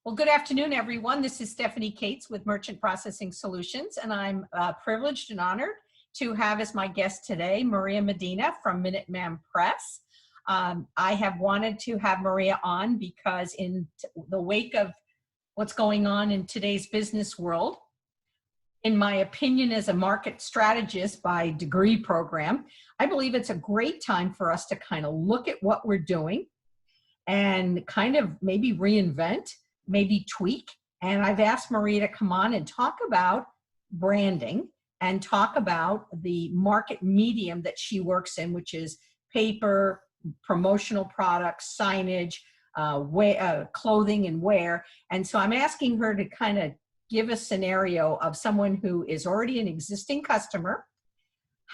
Well, good afternoon, everyone. This is Stephanie Cates with Merchant Processing Solutions, and I'm privileged and honored to have as my guest today Maria Medina from Minuteman Press. I have wanted to have Maria on because in the wake of what's going on in today's business world, in my opinion as a market strategist by degree program, I believe it's a great time for us to kind of look at what we're doing and kind of maybe reinvent, maybe tweak. And I've asked Maria to come on and talk about branding and talk about the market medium that she works in, which is paper, promotional products, signage, clothing and wear. And so I'm asking her to kind of give a scenario of someone who is already an existing customer,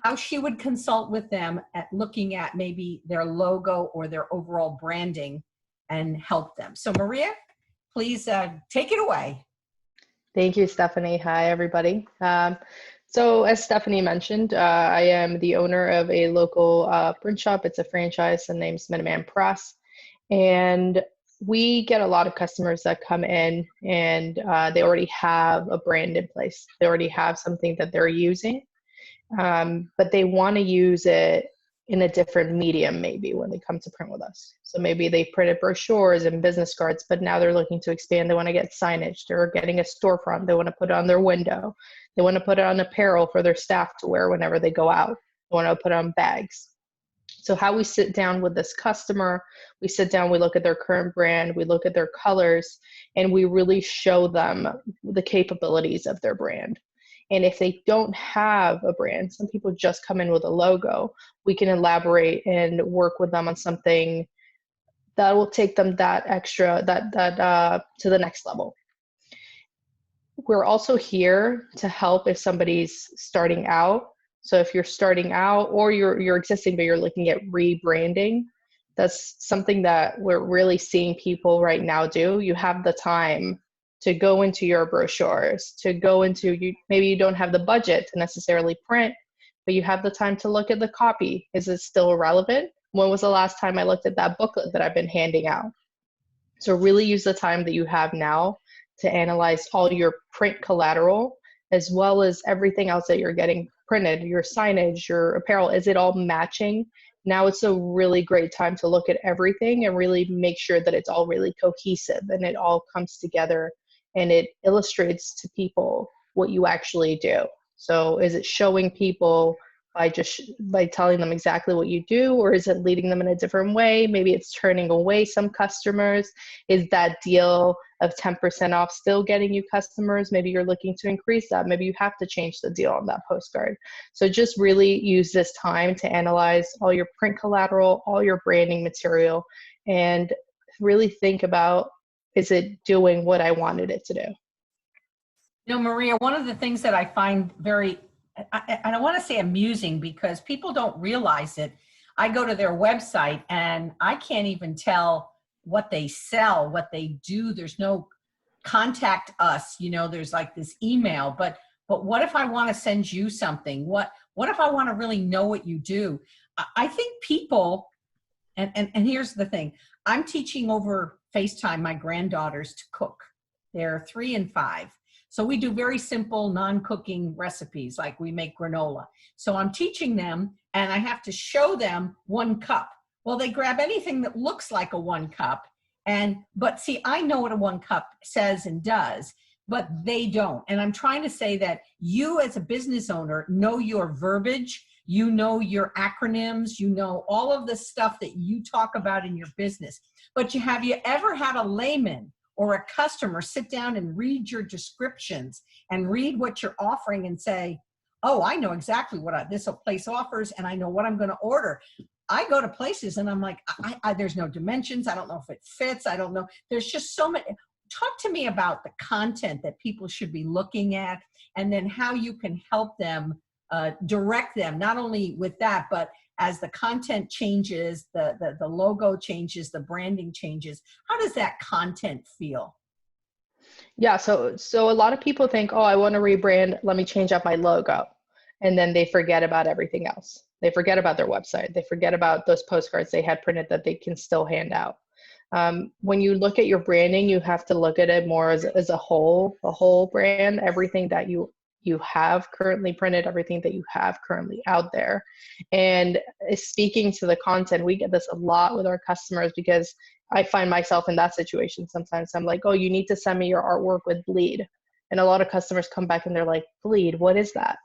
how she would consult with them at looking at maybe their logo or their overall branding and help them. So Maria, please take it away. Thank you, Stephanie. Hi, everybody. So as Stephanie mentioned, I am the owner of a local print shop. It's a franchise. The name's Minuteman Press. And we get a lot of customers that come in and they already have a brand in place. They already have something that they're using, but they want to use it in a different medium maybe when they come to print with us. So maybe they printed brochures and business cards, but now they're looking to expand. They want to get signage. They're getting a storefront. They want to put it on their window. They want to put it on apparel for their staff to wear whenever they go out. They want to put it on bags. So how we sit down with this customer, we sit down, we look at their current brand, we look at their colors, and we really show them the capabilities of their brand. And if they don't have a brand, some people just come in with a logo, we can elaborate and work with them on something that will take them that extra, to the next level. We're also here to help if somebody's starting out. So if you're starting out or you're existing, but you're looking at rebranding, that's something that we're really seeing people right now do. You have the time to go into your brochures, to go into, maybe you don't have the budget to necessarily print, but you have the time to look at the copy. Is it still relevant? When was the last time I looked at that booklet that I've been handing out? So really use the time that you have now to analyze all your print collateral, as well as everything else that you're getting printed, your signage, your apparel. Is it all matching? Now it's a really great time to look at everything and really make sure that it's all really cohesive and it all comes together and it illustrates to people what you actually do. So is it showing people by telling them exactly what you do, or is it leading them in a different way? Maybe it's turning away some customers. Is that deal of 10% off still getting you customers? Maybe you're looking to increase that. Maybe you have to change the deal on that postcard. So just really use this time to analyze all your print collateral, all your branding material, and really think about, is it doing what I wanted it to do? You know, Maria, one of the things that I find very, I don't want to say amusing because people don't realize it. I go to their website and I can't even tell what they sell, what they do. There's no contact us, you know, there's like this email, but what if I want to send you something? What if I want to really know what you do? I think people, and here's the thing, I'm teaching over FaceTime my granddaughters to cook. They're 3 and 5. So we do very simple non-cooking recipes, like we make granola. So I'm teaching them and I have to show them 1 cup. Well, they grab anything that looks like a 1 cup. But see, I know what a 1 cup says and does, but they don't. And I'm trying to say that you as a business owner know your verbiage, you know your acronyms, you know all of the stuff that you talk about in your business. But have you ever had a layman or a customer sit down and read your descriptions and read what you're offering and say, oh, I know exactly what this place offers and I know what I'm going to order. I go to places and I'm like, there's no dimensions. I don't know if it fits. I don't know. There's just so many. Talk to me about the content that people should be looking at and then how you can help them, direct them, not only with that, but as the content changes, the logo changes, the branding changes, how does that content feel? Yeah, so a lot of people think, oh, I want to rebrand, let me change up my logo. And then they forget about everything else. They forget about their website. They forget about those postcards they had printed that they can still hand out. When you look at your branding, you have to look at it more as a whole brand, everything that you have currently printed, everything that you have currently out there. And speaking to the content, we get this a lot with our customers because I find myself in that situation sometimes. I'm like, oh, you need to send me your artwork with bleed. And a lot of customers come back and they're like, bleed, what is that?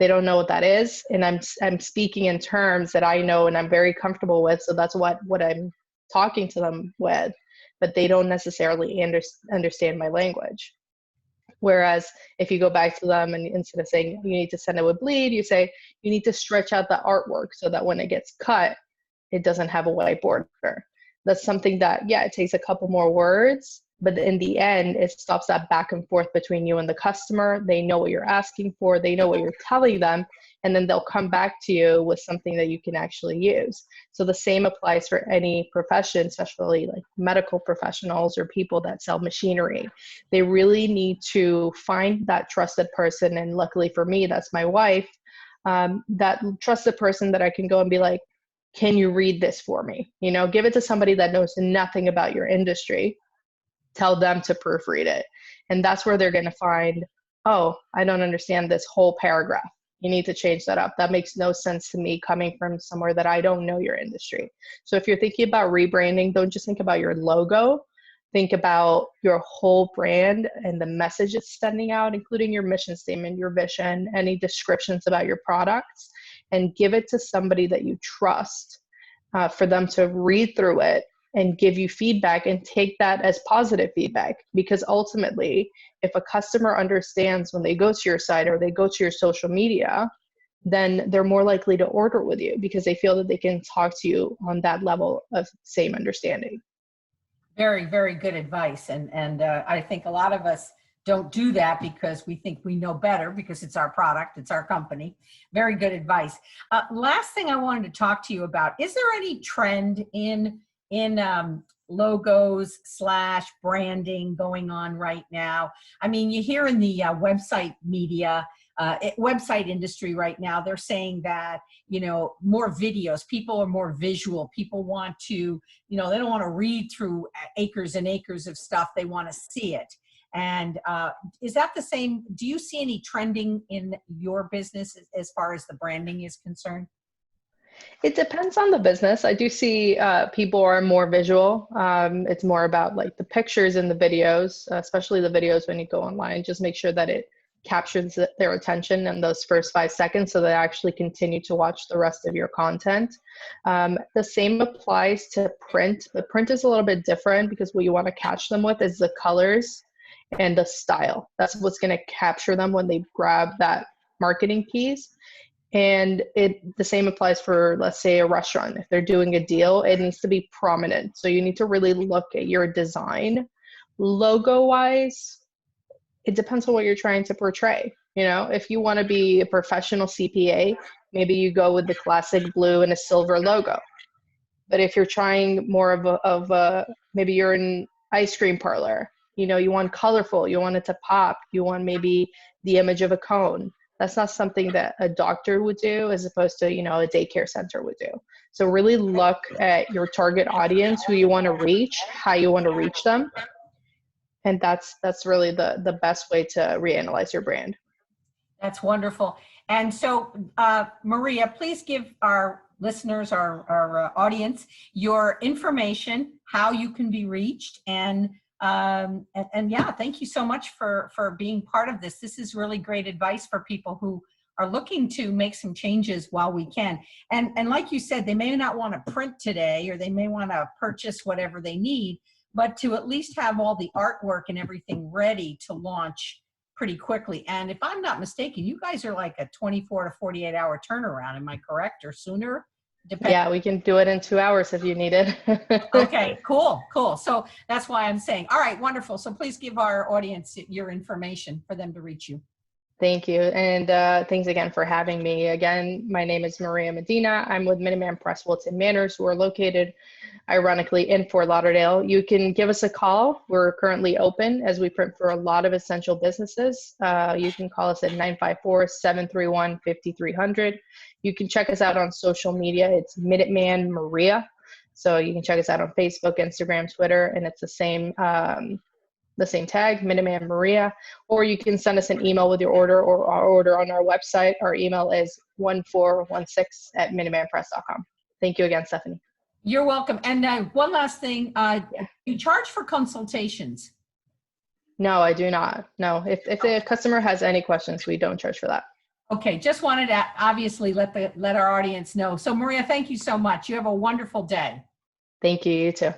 They don't know what that is. And I'm speaking in terms that I know and I'm very comfortable with. So that's what I'm talking to them with, but they don't necessarily understand my language. Whereas if you go back to them and instead of saying you need to send it with bleed, you say you need to stretch out the artwork so that when it gets cut, it doesn't have a white border. That's something that, yeah, it takes a couple more words, but in the end, it stops that back and forth between you and the customer. They know what you're asking for, they know what you're telling them, and then they'll come back to you with something that you can actually use. So the same applies for any profession, especially like medical professionals or people that sell machinery. They really need to find that trusted person. And luckily for me, that's my wife, that trusted person that I can go and be like, can you read this for me? You know, give it to somebody that knows nothing about your industry. Tell them to proofread it. And that's where they're going to find, oh, I don't understand this whole paragraph. You need to change that up. That makes no sense to me coming from somewhere that I don't know your industry. So if you're thinking about rebranding, don't just think about your logo. Think about your whole brand and the message it's sending out, including your mission statement, your vision, any descriptions about your products, and give it to somebody that you trust for them to read through it and give you feedback and take that as positive feedback. Because ultimately, if a customer understands when they go to your site or they go to your social media, then they're more likely to order with you because they feel that they can talk to you on that level of same understanding. Very, very good advice. And I think a lot of us don't do that because we think we know better because it's our product, it's our company. Very good advice. Last thing I wanted to talk to you about, is there any trend in logos / branding going on right now? I mean, you hear in the website media, website industry right now, they're saying that, you know, more videos, people are more visual. People want to, you know, they don't want to read through acres and acres of stuff. They want to see it. And is that the same? Do you see any trending in your business as far as the branding is concerned? It depends on the business. I do see people are more visual. It's more about like the pictures and the videos, especially the videos when you go online. Just make sure that it captures their attention in those first 5 seconds so they actually continue to watch the rest of your content. The same applies to print. The print is a little bit different because what you want to catch them with is the colors and the style. That's what's going to capture them when they grab that marketing piece. And the same applies for, let's say, a restaurant. If they're doing a deal, it needs to be prominent. So you need to really look at your design. Logo-wise, it depends on what you're trying to portray. You know, if you want to be a professional CPA, maybe you go with the classic blue and a silver logo. But if you're trying more of a maybe you're an ice cream parlor, you know, you want colorful, you want it to pop, you want maybe the image of a cone. That's not something that a doctor would do as opposed to, you know, a daycare center would do. So really look at your target audience, who you want to reach, how you want to reach them. And that's really the best way to reanalyze your brand. That's wonderful. And so, Maria, please give our listeners, our audience, your information, how you can be reached, and yeah, thank you so much for being part of this. This is really great advice for people who are looking to make some changes while we can. And like you said, they may not want to print today, or they may want to purchase whatever they need, but to at least have all the artwork and everything ready to launch pretty quickly. And if I'm not mistaken, you guys are like a 24 to 48 hour turnaround. Am I correct, or sooner? Yeah, we can do it in 2 hours if you need it. Okay, cool. So that's why I'm saying, all right, wonderful. So please give our audience your information for them to reach you. Thank you. And thanks again for having me. Again, my name is Maria Medina. I'm with Minuteman Press, Wilton Manors, who are located, ironically, in Fort Lauderdale. You can give us a call. We're currently open as we print for a lot of essential businesses. You can call us at 954-731-5300. You can check us out on social media. It's Minuteman Maria. So you can check us out on Facebook, Instagram, Twitter, and it's the same tag, Minuteman Maria, or you can send us an email with your order or our order on our website. Our email is 1416@minutemanpress.com. Thank you again, Stephanie. You're welcome. And one last thing, Yeah. you charge for consultations? No, I do not. No, if the customer has any questions, we don't charge for that. Okay, just wanted to obviously let our audience know. So Maria, thank you so much. You have a wonderful day. Thank you, you too.